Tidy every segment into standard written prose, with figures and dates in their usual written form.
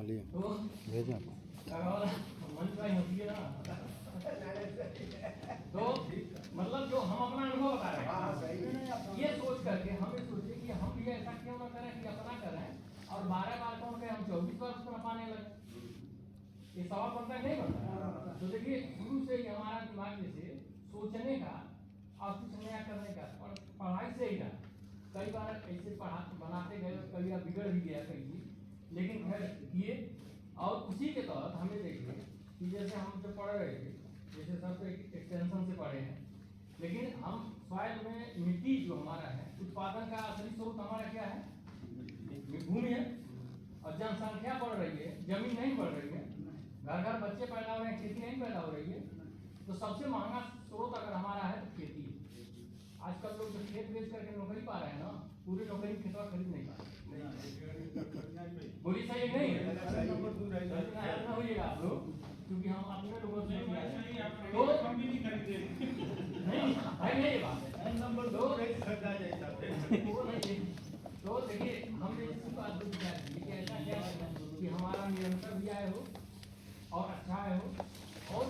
लिए भेजा तो मतलब जो हम अपना अनुभव बता रहे हैं, ये सोच करके हम ये सोचे कि हम भी ऐसा क्यों ना करें कि अपना करें और 12 बालकों के हम 24 बार उसको पाने लगे। ये सवाल बनता नहीं बनता। तो देखिए शुरू से ही हमारा दिमाग जैसे सोचने का और कुछ नया करने का और पढ़ाई से ही रहा। कई बार ऐसे बनाते गए, कभी बिगड़ भी गया कहीं, लेकिन खैर ये और उसी के तहत हमें देखिए कि जैसे हम जब पढ़ रहे थे, जैसे सब तो एक्सटेंशन से पढ़े हैं, लेकिन हम सॉइल में मिट्टी जो हमारा है, उत्पादन का असली स्रोत हमारा क्या है? भूमि है। और जनसंख्या बढ़ रही है, जमीन नहीं बढ़ रही है, घर घर बच्चे पैदा हो रहे हैं, खेती नहीं पैदा हो रही है। तो सबसे महंगा स्रोत अगर हमारा है तो खेती है। आजकल लोग जो खेत बेच करके नौकरी पा रहे हैं ना, पूरी नौकरी खेतवा खरीद नहीं पा रहे। बोली सही नहीं है ना होइएगा आप लोग, क्योंकि हम अपने लोगों से तो हम भी नहीं खरीदे। नहीं भाई नहीं बात है। नंबर 2 तो देखिए हमने इसी बात को विचार की कि ऐसा क्या है कि हमारा निरंतर भी आय हो और अच्छा आय हो। और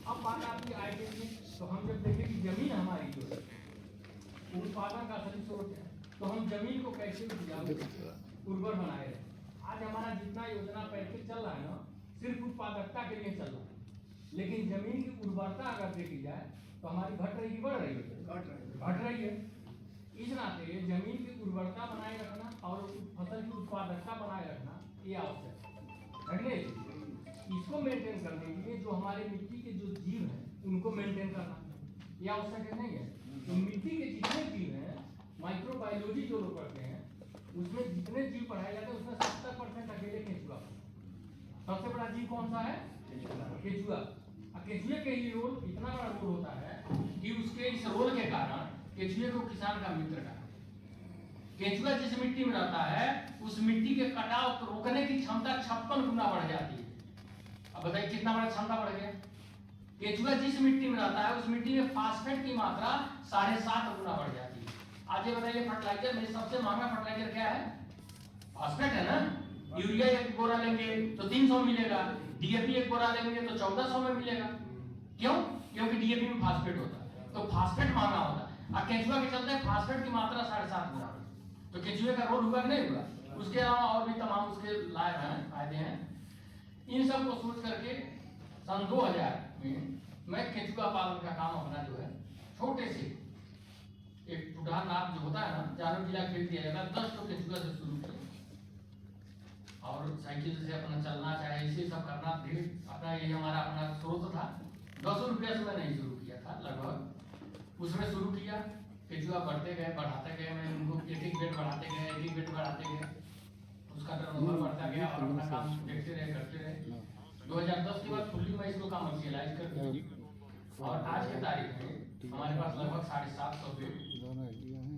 अब बात आती है आय के लिए, तो हम जब देखें कि जमीन हमारी जो है उत्पादन का सही स्रोत है, तो हम जमीन को कैसे उर्वर बनाए रहे। आज हमारा जितना योजना पैकेज चल रहा है ना, सिर्फ उत्पादकता के लिए चल रहा है, लेकिन जमीन की उर्वरता अगर देखी जाए तो हमारी घट रही है, बढ़ रही है? घट रही है। इस नाते जमीन की उर्वरता बनाए रखना और फसल की उत्पादकता बनाए रखना ये आवश्यक है। इसको मेंटेन करने के लिए जो हमारे मिट्टी के जो जीव हैं उनको मेंटेन करना ये आवश्यक है, नहीं है? तो मिट्टी के जितने जीव हैं, माइक्रोबायोलॉजी जो लोग पढ़ते हैं, उसमें जितने जीव पढ़ाए जाते हैं उसमें 70% अकेले केंचुआ। सबसे बड़ा जीव कौन सा है? केंचुआ। केंचुए के ही रोल इतना बड़ा रोल होता है कि उसके इस रोल के कारण केंचुए को किसान का मित्र का, केंचुआ जिस मिट्टी में रहता है उस मिट्टी के कटाव को रोकने की क्षमता 56 गुना बढ़ जाती है। अब बताइए कितना बड़ा क्षमता बढ़ गया। केंचुआ जिस मिट्टी में रहता है उस मिट्टी में फास्फेट की मात्रा 7.5 गुना बढ़ जाती है। आज ये बताइए फर्टिलाइजर में सबसे महंगा फर्टिलाइजर क्या है? फास्फेट है ना। यूरिया एक बोरा लेंगे तो 300 मिलेगा, डीएपी एक बोरा लेंगे तो 1400 में मिलेगा। क्यों? क्योंकि डीएपी में फास्फेट होता है, तो फास्फेट महंगा होता है। और केंचुआ के चलते फास्फेट की मात्रा 7.5 गुना। तो केंचुए का रोल हुआ नहीं हुआ? उसके अलावा और भी तमाम उसके लाभ हैं, फायदे हैं। इन सब को सोच करके सन 2000 में मैं केंचुआ पालन का काम अपना जो है छोटे से एक टुटार नाप जो होता है ना, चारों किला खेल दिया जाता है, 10 केंचुआ से शुरू किया और साइकिल से अपना चलना चाहे इसे सब करना धीरे अपना ये हमारा अपना स्रोत था। 10 रुपया से मैंने शुरू किया था लगभग, उसमें शुरू किया। केंचुआ बढ़ते गए, बढ़ाते गए, मैं उनको एक बेड बढ़ाते गए, एक बेड बढ़ाते गए, उसका टर्नओवर बढ़ता गया और अपना काम देखते रहे, करते रहे। 2010 के बाद फुल्ली मैं इसको कमर्शियलाइज कर दिया और आज के तारीख में हमारे पास लगभग 750 बेड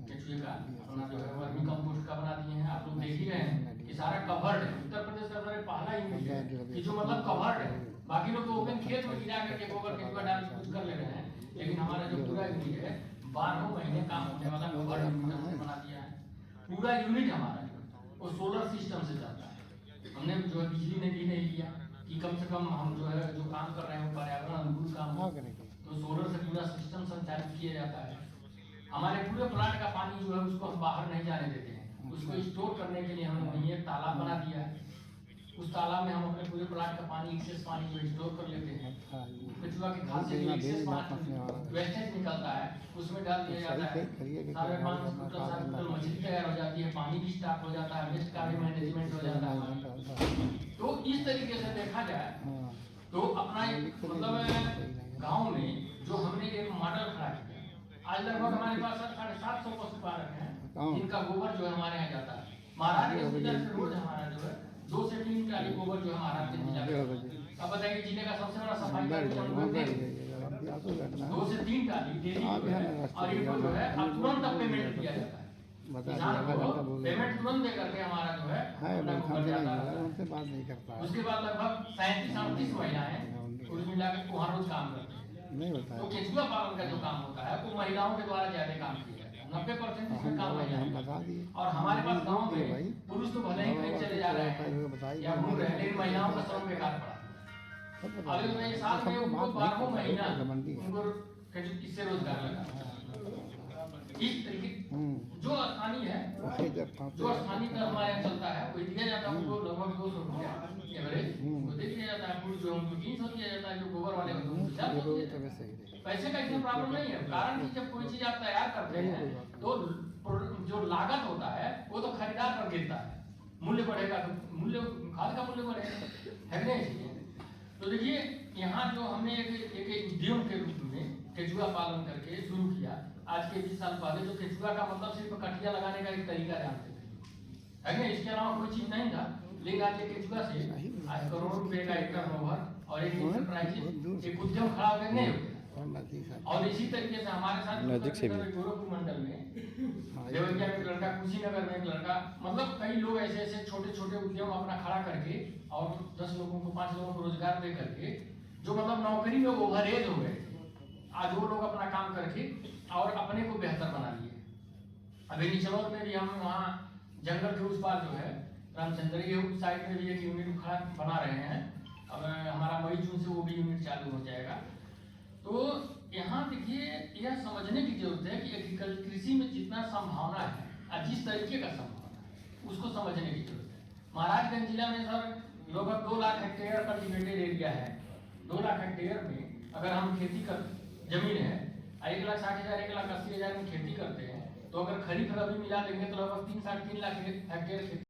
केंचुए का अपना जो है वर्मी कंपोस्ट का बना दिए हैं। आप लोग देख ही रहे हैं कि सारा कवर्ड है। उत्तर प्रदेश का पहला यूनिट है कि जो मतलब कवर्ड है। बाकी लोग तो ओपन खेत में गिरा करके गोबर केंचुआ डाल के कुछ कर ले रहे हैं, लेकिन हमारा जो पूरा यूनिट है 12 महीने काम होने वाला कवर्ड यूनिट बना दिया है। पूरा यूनिट हमारा वो सोलर सिस्टम से चलता है। हमने जो है बिजली ने भी नहीं लिया कि कम से कम हम जो है जो काम कर रहे हैं वो पर्यावरण अनुकूल काम हो, तो सोलर से पूरा सिस्टम संचालित किया जाता है। हमारे पूरे प्लांट का पानी जो है उसको हम बाहर नहीं जाने देते हैं, उसको स्टोर करने के लिए हमने वहीं एक तालाब बना दिया है। उस तालाब में हम अपने पूरे प्लांट का पानी, एक्सेस पानी जो स्टोर कर लेते हैं। केंचुआ के खाद से जो एक्सेस पानी वेस्टेज निकलता है उसमें डाल दिया जाता है। सारे पानी मछली तैयार हो जाती है, पानी भी स्टॉक हो जाता है, वेस्ट का भी मैनेजमेंट हो जाता है। तो इस तरीके से देखा जाए तो अपना एक मतलब गाँव में जो हमने एक मॉडल खड़ा किया। आज लगभग हमारे पास 750 पशुपालक हैं जिनका गोबर जो है हमारे यहाँ जाता है। महाराज के रोज हमारा जो है 2 से 3 ट्राली गोबर जो है महाराज के जिला में। अब बताइए जिले का सबसे बड़ा सफाई 2 से 3 ट्राली डेली और इनको जो है अब तुरंत पेमेंट किया जाता है। किसान को पेमेंट तुरंत दे करके हमारा जो है उनसे बात नहीं करता। उसके बाद लगभग 37-38 महिलाएं कुल मिलाकर वहाँ रोज काम करते हैं। नहीं होता है। तो केंचुआ पालन का जो काम होता है वो महिलाओं के द्वारा ज्यादा काम किया जाता है, 90% इसमें काम हम महिलाएं बता करती दिए। हैं। और हमारे पास गांव दिए भाई। में पुरुष तो भले ही कहीं चले जा रहे हैं या घूम रहे हैं, लेकिन महिलाओं का श्रम बेकार पड़ा। अगले में साल में उनको 12 महीना उनको इससे रोजगार लगा। इस तरीके जो स्थानीय है, जो स्थानीय कर हमारे यहाँ चलता है वो दिया जाता है उनको लगभग 200 रुपया एवरेज उनको दे दिया जाता है। पुरुष जो उनको 300 दिया जाता है, जो गोबर वाले को 250 दिया जाता है। पैसे का इसमें प्रॉब्लम नहीं है, कारण कि जब कोई चीज आप तैयार करते हैं तो जो लागत होता है वो तो खरीदार पर गिरता है, मूल्य बढ़ेगा तो मूल्य खाद का मूल्य बढ़ेगा, है नहीं। तो देखिए यहाँ जो हमने एक उद्यम के रूप में केचुआ पालन करके शुरू किया आज के 20 साल पहले, जो केचुआ का मतलब सिर्फ कटिया लगाने का एक तरीका जानते थे, है ना, इसके अलावा कोई चीज नहीं था। लेकिन आज के केचुआ से आज करोड़ों रुपए का एक टर्नओवर और एक इंटरप्राइज एक उद्यम खड़ा करने हो गया। और इसी तरीके से हमारे साथ गोरखपुर मंडल में देवरिया में एक लड़का, कुशीनगर में एक लड़का, मतलब कई लोग ऐसे ऐसे छोटे छोटे उद्यम अपना खड़ा करके और 10 लोगों को 5 लोगों को रोजगार दे करके, जो मतलब नौकरी में ओवरएज हो गए, आज वो लोग अपना काम करके और अपने को बेहतर बना लिए। अभी निचलौर में भी हम वहाँ जंगल के उस पार जो है रामचंद्री साइड में भी एक यूनिट खड़ा बना रहे हैं। अब हमारा मई जून से वो भी यूनिट चालू हो जाएगा। तो यहाँ देखिए यह समझने की जरूरत है कि एग्रीकल्चर कृषि में जितना संभावना है और जिस तरीके का संभावना है उसको समझने की जरूरत है। महाराजगंज जिला में सर लगभग 2 लाख हेक्टेयर कल्टीवेटेड एरिया है। 2 लाख हेक्टेयर में अगर हम खेती कर जमीन है 1,60,000 1,80,000 में खेती करते हैं, तो अगर खरीफ रबी मिला देंगे तो लगभग 3 साढ़े 3 लाख हेक्टेयर खेती